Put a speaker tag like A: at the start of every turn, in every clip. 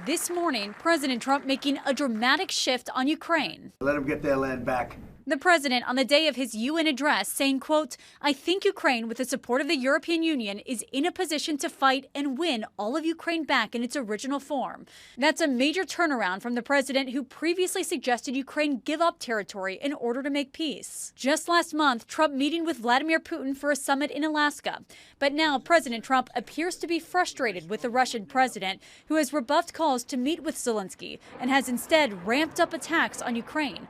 A: This morning, President Trump making a dramatic shift on Ukraine.
B: Let them get their land back.
A: The president on the day of his UN address saying, quote, "I think Ukraine, with the support of the European Union, is in a position to fight and win all of Ukraine back in its original form." That's a major turnaround from the president who previously suggested Ukraine give up territory in order to make peace. Just last month, Trump meeting with Vladimir Putin for a summit in Alaska. But now President Trump appears to be frustrated with the Russian president, who has rebuffed calls to meet with Zelensky and has instead ramped up attacks on Ukraine,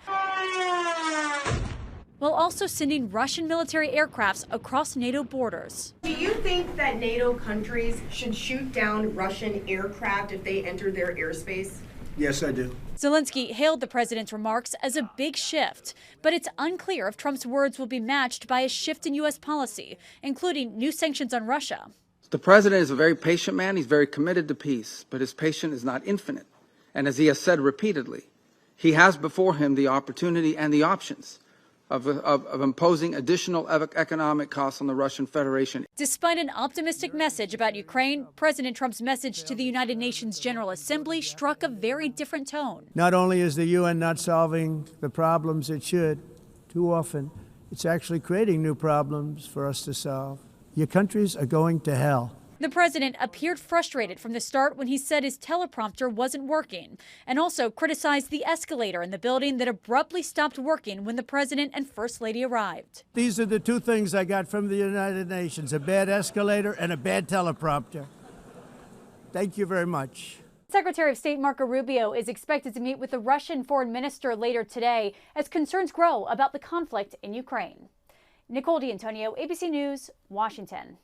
A: while also sending Russian military aircrafts across NATO borders.
C: Do you think that NATO countries should shoot down Russian aircraft if they enter their airspace?
B: Yes, I do.
A: Zelensky hailed the president's remarks as a big shift, but it's unclear if Trump's words will be matched by a shift in U.S. policy, including new sanctions on Russia.
D: The president is a very patient man. He's very committed to peace, but his patience is not infinite. And as he has said repeatedly, he has before him the opportunity and the options of imposing additional economic costs on the Russian Federation.
A: Despite an optimistic message about Ukraine, President Trump's message to the United Nations General Assembly struck a very different tone.
E: Not only is the UN not solving the problems it should, too often, it's actually creating new problems for us to solve. Your countries are going to hell.
A: The president appeared frustrated from the start when he said his teleprompter wasn't working, and also criticized the escalator in the building that abruptly stopped working when the president and First Lady arrived.
E: These are the two things I got from the United Nations, a bad escalator and a bad teleprompter. Thank you very much.
A: Secretary of State Marco Rubio is expected to meet with the Russian foreign minister later today as concerns grow about the conflict in Ukraine. Nicole D'Antonio, ABC News, Washington.